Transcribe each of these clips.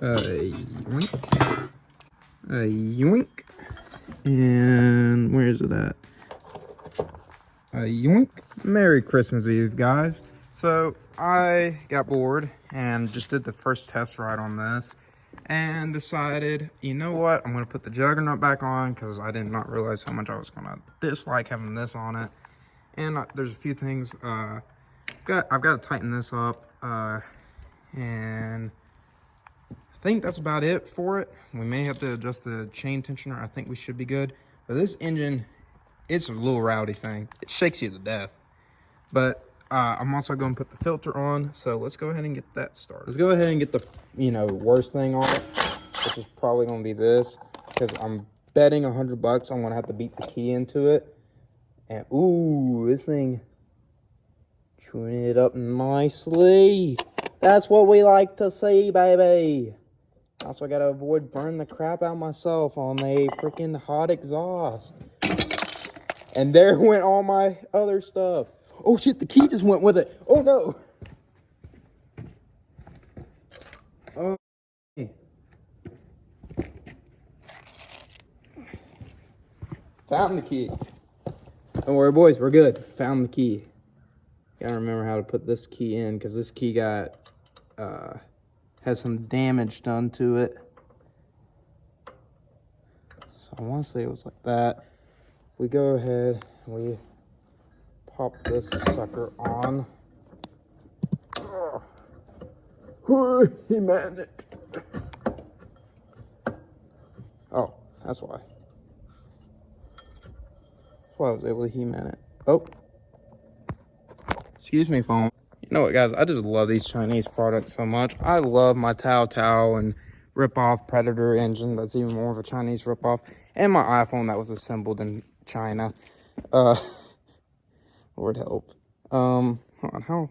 Yoink. Yoink. And where is it at? Yoink. Merry Christmas Eve, guys. So I got bored and just did the first test ride on this and decided, you know what, I'm going to put the Juggernaut back on because I did not realize how much I was going to dislike having this on it. And there's a few things I've got to tighten this up, and I think that's about it for it. We may have to adjust the chain tensioner. I think we should be good. But this engine, it's a little rowdy thing. It shakes you to death. But I'm also going to put the filter on, so let's go ahead and get that started. Let's go ahead and get the, worst thing on it, which is probably going to be this, because I'm betting $100 I'm going to have to beat the key into it. And, ooh, this thing, tuning it up nicely. That's what we like to see, baby. Also, I got to avoid burning the crap out of myself on a freaking hot exhaust. And there went all my other stuff. Oh, shit, the key just went with it. Oh, no. Oh. Found the key. Don't worry, boys. We're good. Found the key. Gotta remember how to put this key in because this key got has some damage done to it. So I want to say it was like that. We go ahead and we pop this sucker on. Oh, he manned it. Oh, that's why. That's why I was able to He-Man it. Oh. Excuse me, phone. You know what, guys? I just love these Chinese products so much. I love my Tao Tao and rip-off Predator engine. That's even more of a Chinese rip-off. And my iPhone that was assembled in China. Lord help. Hold on, how?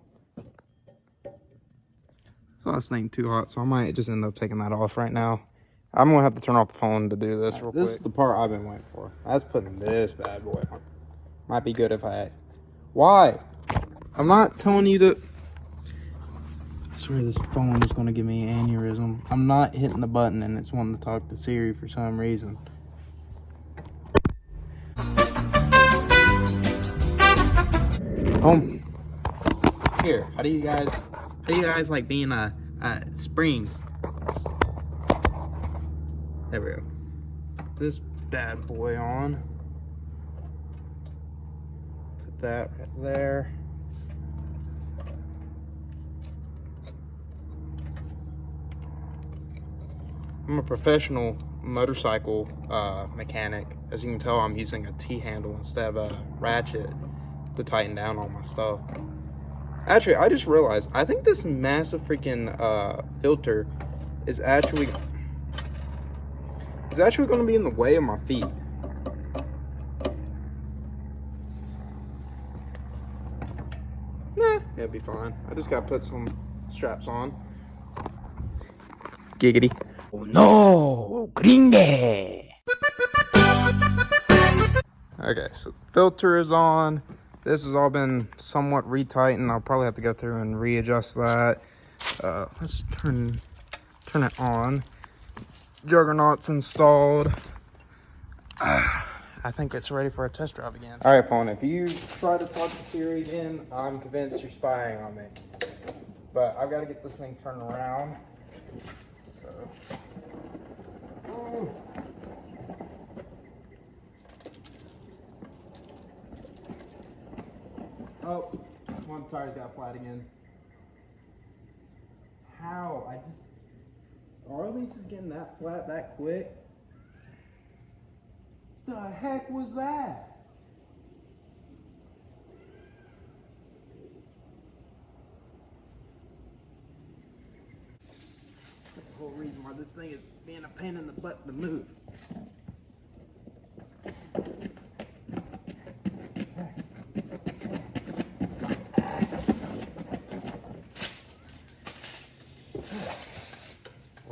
So this thing too hot, so I might just end up taking that off right now. I'm gonna have to turn off the phone to do this real quick. This is the part I've been waiting for. That's putting this bad boy on. Might be good if I... Why? I'm not telling you to... I swear this phone is gonna give me an aneurysm. I'm not hitting the button and it's wanting to talk to Siri for some reason. Here, how do you guys like being a spring? There we go. Put this bad boy on. Put that right there. I'm a professional motorcycle mechanic. As you can tell, I'm using a T-handle instead of a ratchet to tighten down all my stuff. Actually, I just realized, I think this massive freaking filter is actually going to be in the way of my feet. Nah, it'll be fine. I just got to put some straps on. Giggity. Oh no, gringe. Okay, so the filter is on. This has all been somewhat retightened. I'll probably have to go through and readjust that. Let's turn it on. Juggernaut's installed. I think it's ready for a test drive again. All right, phone, if you try to talk to Siri again, I'm convinced you're spying on me. But I've got to get this thing turned around. So. Ooh. Oh, one of the tires got flat again. How? Are these just getting that flat that quick? The heck was that? That's the whole reason why this thing is being a pain in the butt to move.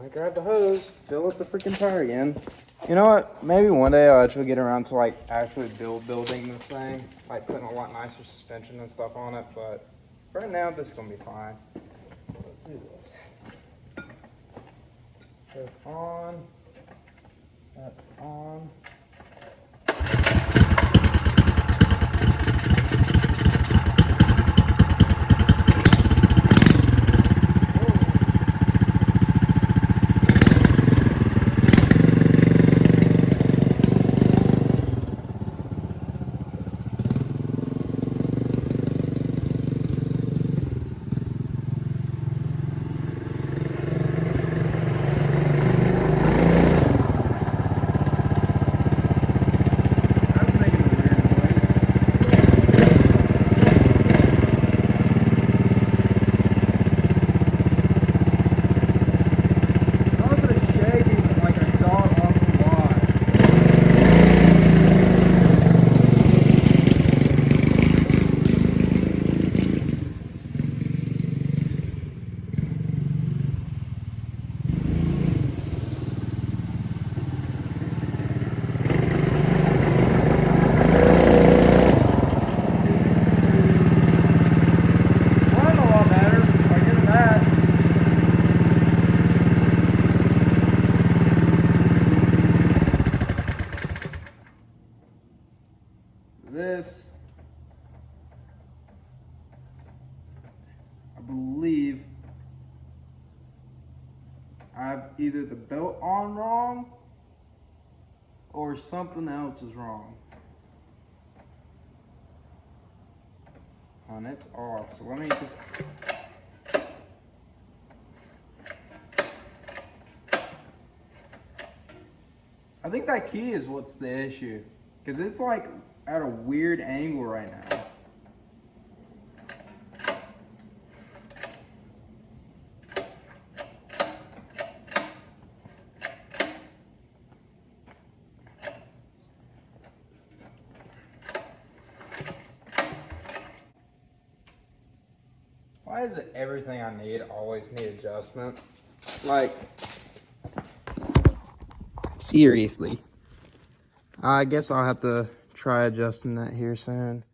I grab the hose, fill up the freaking tire again. You know what? Maybe one day I'll actually get around to like actually building this thing, like putting a lot nicer suspension and stuff on it. But right now, this is gonna be fine. Let's do this. goes on. That's on. This, I believe I have either the belt on wrong or something else is wrong. And it's off, so let me just... I think that key is what's the issue, because it's like at a weird angle right now. Why is it everything I need always need adjustment? Like, seriously. I guess I'll have to try adjusting that here soon.